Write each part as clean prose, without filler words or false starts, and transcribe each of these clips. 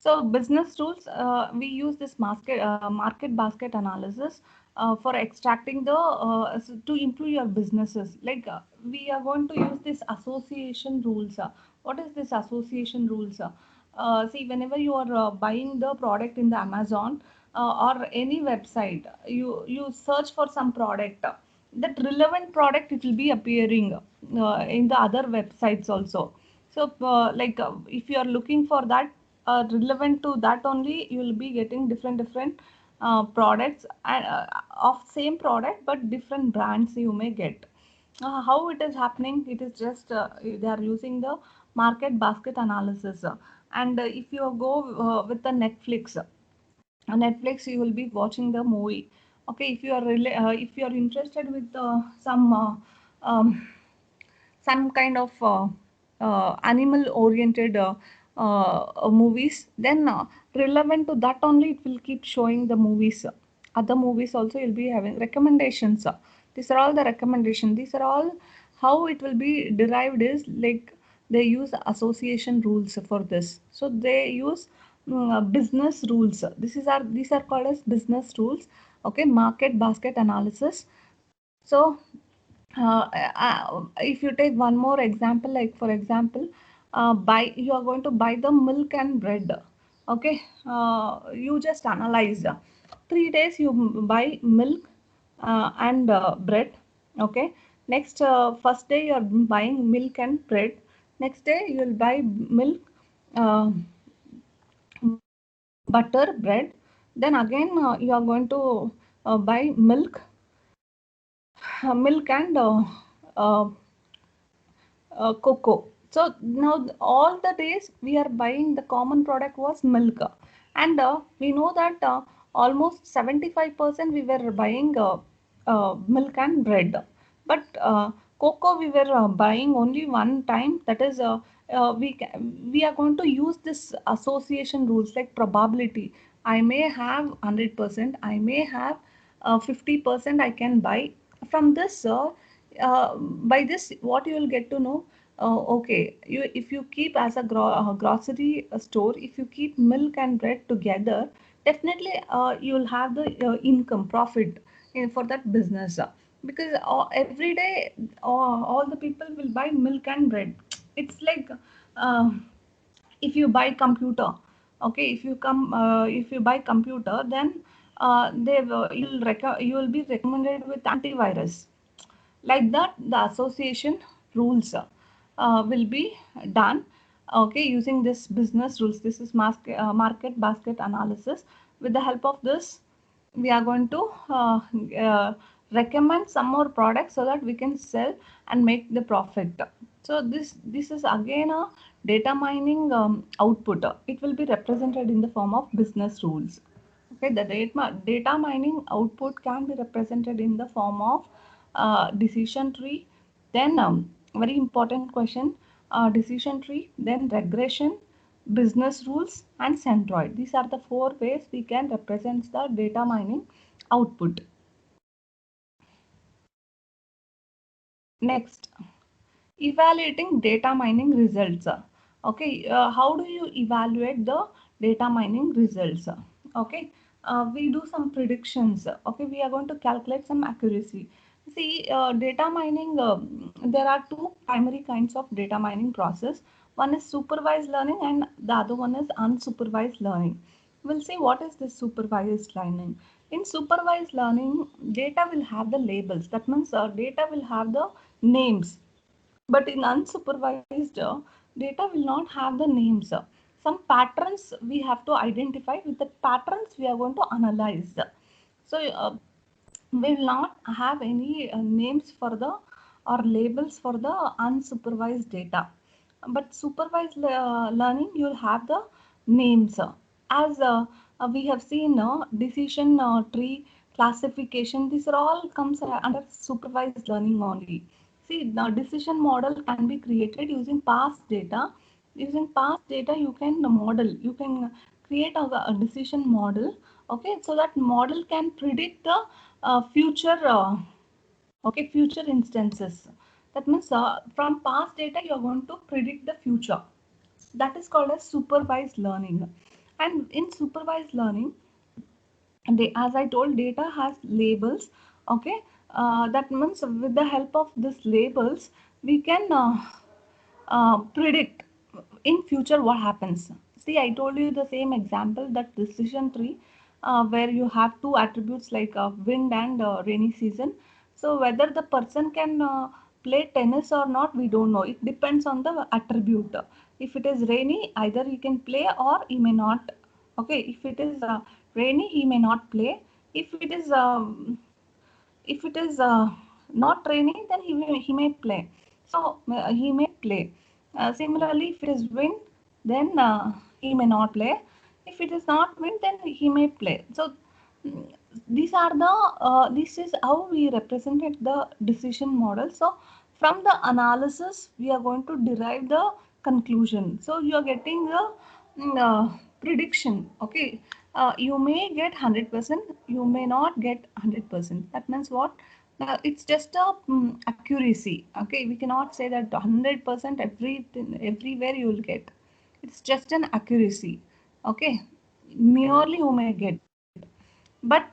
So business rules, we use this market basket analysis for extracting to improve your businesses. Like we are going to use this association rules. What is this association rules? See, whenever you are buying the product in the Amazon or any website, you search for some product. That relevant product, it will be appearing in the other websites also. So, if you are looking for that relevant to that only, you will be getting different products of same product, but different brands you may get. How it is happening? It is just they are using the market basket analysis, and if you go with the Netflix, you will be watching the movie. Okay, if you are interested with um, some kind of animal oriented movies, then relevant to that only it will keep showing the movies. Other movies also you'll be having recommendations. These are all the recommendations. These are all how it will be derived is like they use association rules for this. So they use business rules. These are called as business rules. Okay, market basket analysis. So if you take one more example, like for example, you are going to buy the milk and bread. Okay, you just analyze 3 days you buy milk and bread. Okay, next first day you are buying milk and bread. Next day you will buy milk, uh, butter, bread. Then again you are going to buy milk and uh, cocoa. So now all the days we are buying the common product was milk, and we know that almost 75% we were buying milk and bread, but cocoa we were buying only one time. That is, we are going to use this association rules like probability. I may have 100%. I may have 50%. I can buy from this. By this, what you will get to know, okay, you if you keep as a grocery store, if you keep milk and bread together, definitely you will have the income profit for that business, because every day all the people will buy milk and bread. It's like uh, if you buy computer. Okay, if you buy computer, then you will be recommended with antivirus. Like that, the association rules will be done. Okay, using this business rules. This is market basket analysis. With the help of this, we are going to uh, recommend some more products so that we can sell and make the profit. So this is again a data mining output. It will be represented in the form of business rules. Okay, the data mining output can be represented in the form of decision tree, then very important question, decision tree, then regression, business rules, and centroid. These are the four ways we can represent the data mining output. Next, evaluating data mining results. Okay, how do you evaluate the data mining results? Okay, we do some predictions. Okay, we are going to calculate some accuracy. See, data mining, there are two primary kinds of data mining process. One is supervised learning and the other one is unsupervised learning. We'll see what is this supervised learning. In supervised learning, data will have the labels. That means data will have the names, but in unsupervised data will not have the names. Some patterns we have to identify. With the patterns we are going to analyze. So we will not have any names for the or labels for the unsupervised data. But supervised learning, you'll have the names. As we have seen, decision tree classification, these are all comes under supervised learning only. See, the decision model can be created using past data. Using past data, you can model, you can create a decision model. Okay, so that model can predict the future, future instances. That means from past data, you are going to predict the future. That is called as supervised learning. And in supervised learning, as I told, data has labels. Okay, that means with the help of these labels, we can predict in future what happens. See, I told you the same example, that decision tree, where you have two attributes like wind and rainy season. So whether the person can play tennis or not, we don't know. It depends on the attribute. If it is rainy, either he can play or he may not. Okay, if it is rainy, he may not play. If it is not raining, then he may play. So he may play. Similarly, if it is wind, then he may not play. If it is not wind, then he may play. So mm, these are the this is how we represented the decision model. So from the analysis, we are going to derive the conclusion. So you are getting the prediction. Okay, you may get 100%, you may not get 100%. That means what? It's just a accuracy. Okay, we cannot say that 100% everywhere you will get. It's just an accuracy. Okay, merely you may get. But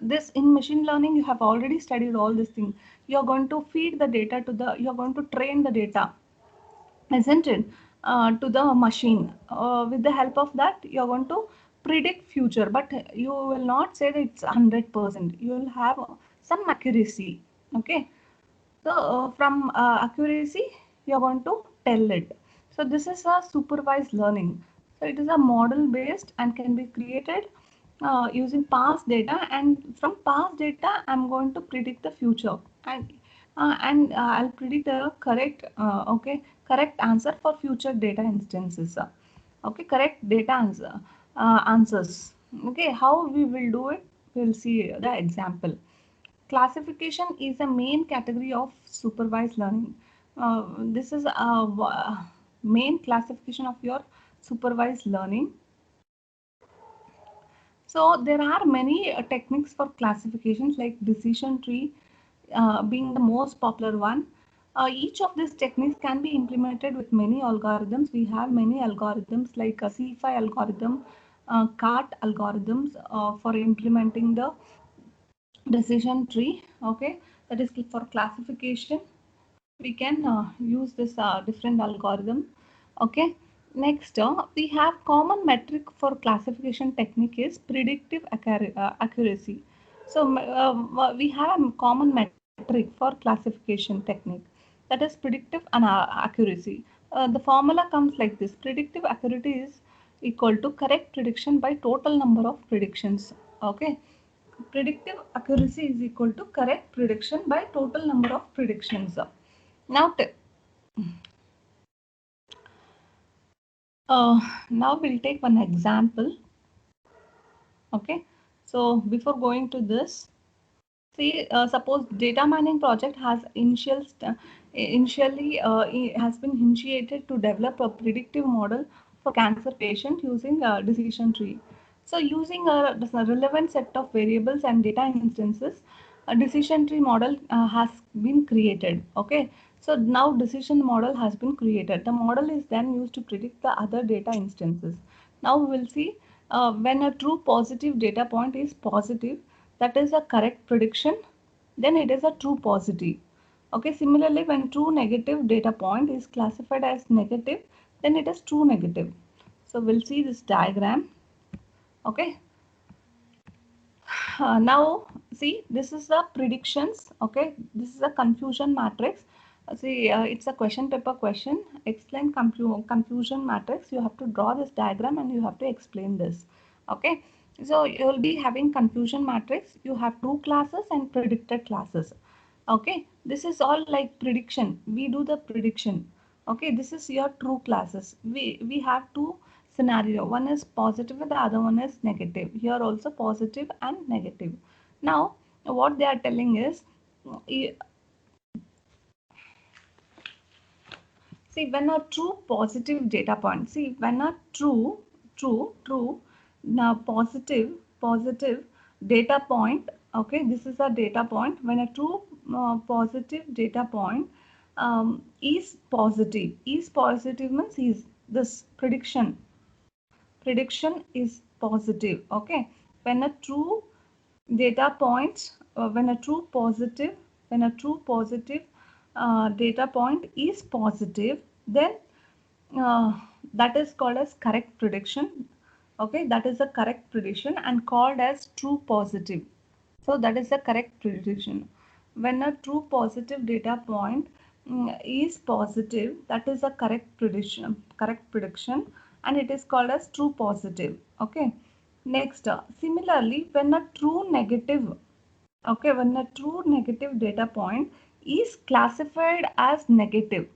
this in machine learning, you have already studied all these things. You are going to feed the data to the, you are going to train the data, isn't it, to the machine. With the help of that, you're going to predict future, but you will not say that it's 100%. You will have some accuracy. Okay, so from accuracy, you're going to tell it. So this is a supervised learning. So it is a model based and can be created using past data, and from past data I'm going to predict the future, and I'll predict the correct answer for future data instances. Okay, correct data answers. Okay, how we will do it, we'll see the example. Classification is a main category of supervised learning. This is a main classification of your supervised learning. So there are many techniques for classifications, like decision tree being the most popular one. Each of these techniques can be implemented with many algorithms. We have many algorithms like a C5 algorithm, CART algorithms for implementing the decision tree. Okay, that is for classification. We can use this different algorithm. Okay, next we have common metric for classification technique is predictive accuracy. So we have a common metric for classification technique, that is predictive accuracy. The formula comes like this: predictive accuracy is equal to correct prediction by total number of predictions. Okay, predictive accuracy is equal to correct prediction by total number of predictions. Now, now we'll take one example. Okay, so before going to this, see, suppose data mining project has initially has been initiated to develop a predictive model for cancer patient using a decision tree. So using a relevant set of variables and data instances, a decision tree model has been created. Okay, so now decision model has been created. The model is then used to predict the other data instances. Now we will see when a true positive data point is positive, that is a correct prediction, then it is a true positive. Okay, similarly, when true negative data point is classified as negative, then it is true negative. So we'll see this diagram. Okay, now see, this is the predictions. Okay, this is a confusion matrix. See, it's a question paper question. Explain confusion matrix. You have to draw this diagram and you have to explain this. Okay, so you will be having confusion matrix. You have true classes and predicted classes. Okay, this is all like prediction. We do the prediction. Okay, this is your true classes. We have two scenario. One is positive and the other one is negative. Here also positive and negative. Now, what they are telling is, see, when a true positive data point, see, when a true, now positive data point, okay, this is a data point. When a true positive data point is positive means is this prediction. prediction is positive. Okay, when a true data point, when a true positive, data point is positive, then uh, that is called as correct prediction. Okay, that is a correct prediction and called as true positive. So that is the correct prediction. When a true positive data point is positive, that is a correct prediction, and it is called as true positive. Okay. Next, similarly, when a true negative, okay, when a true negative data point is classified as negative,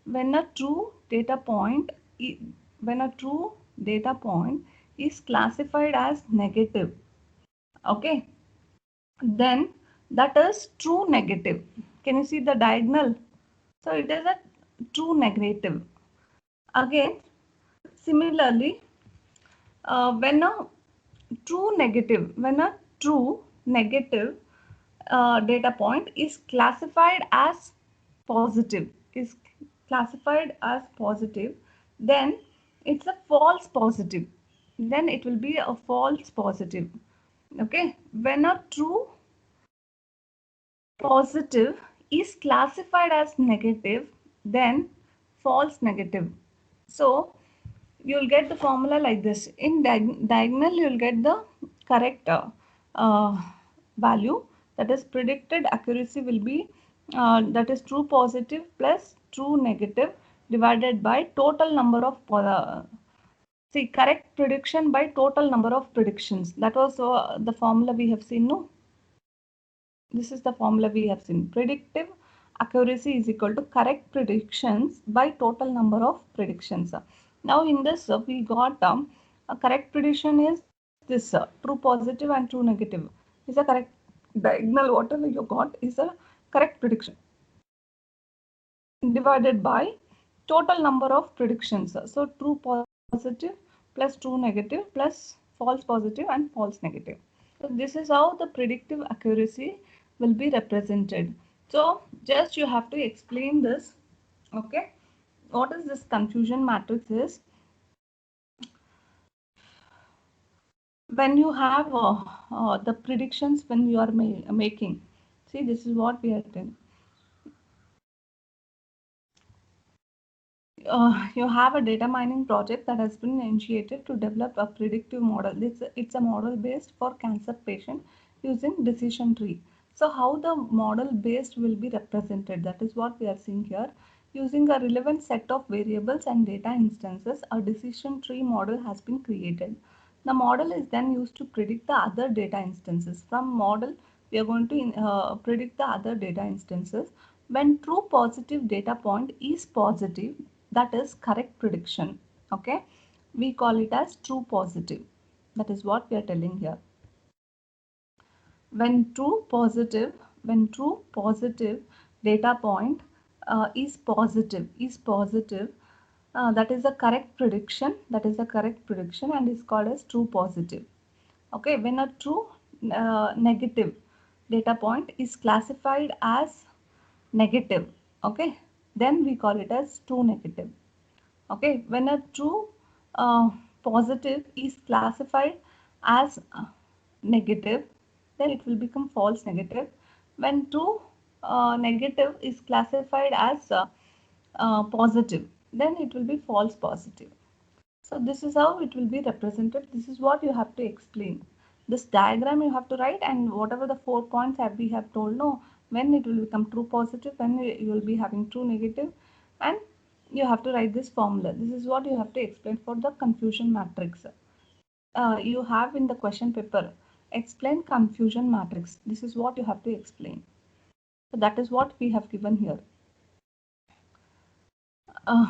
when a true data point, when a true data point is classified as negative, okay, then that is true negative. Can you see the diagonal? So it is a true negative. Again, similarly, when a true negative data point is classified as positive, is classified as positive, then it's a false positive. Then it will be a false positive. Okay, when a true positive is classified as negative, then false negative. So you'll get the formula like this. In diagonal, you'll get the correct uh, value, that is predicted accuracy will be that is true positive plus true negative divided by total number of see, correct prediction by total number of predictions. That was the formula we have seen, no? This is the formula we have seen. Predictive accuracy is equal to correct predictions by total number of predictions. Now in this we got a correct prediction is this true positive and true negative is a correct diagonal. Whatever you got is a correct prediction divided by total number of predictions. So true positive plus true negative plus false positive and false negative. So this is how the predictive accuracy will be represented. So just you have to explain this. Okay, what is this confusion matrix is? When you have the predictions when you are making, see, this is what we are doing. You have a data mining project that has been initiated to develop a predictive model. It's a model based for cancer patient using decision tree. So how the model based will be represented, that is what we are seeing here. Using a relevant set of variables and data instances, a decision tree model has been created. The model is then used to predict the other data instances. From model, we are going to predict the other data instances. When true positive data point is positive, that is correct prediction. Okay, we call it as true positive. That is what we are telling here. When true positive data point is positive, that is a correct prediction. That is a correct prediction and is called as true positive. Okay, when a true negative data point is classified as negative, okay, then we call it as true negative. Okay, when a true positive is classified as negative, then it will become false negative. When true negative is classified as positive, then it will be false positive. So this is how it will be represented. This is what you have to explain. This diagram you have to write, and whatever the 4 points that we have told, no, when it will become true positive, when you will be having true negative, and you have to write this formula. This is what you have to explain for the confusion matrix. You have in the question paper, explain confusion matrix. This is what you have to explain. So that is what we have given here.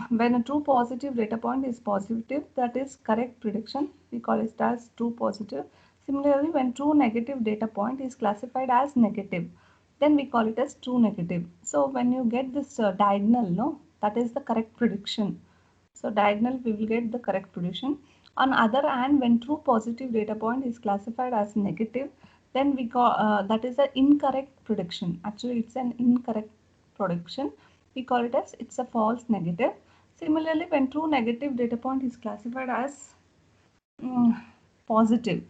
When a true positive data point is positive, that is correct prediction, we call it as true positive. Similarly, when true negative data point is classified as negative, then we call it as true negative. So when you get this diagonal, no, that is the correct prediction. So diagonal, we will get the correct prediction. On other hand, when true positive data point is classified as negative, then we call that is an incorrect prediction. Actually, it's an incorrect prediction. We call it as it's a false negative. Similarly, when true negative data point is classified as positive.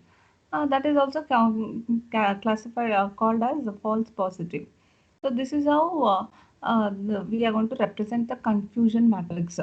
That is also classified called as a false positive. So this is how we are going to represent the confusion matrix.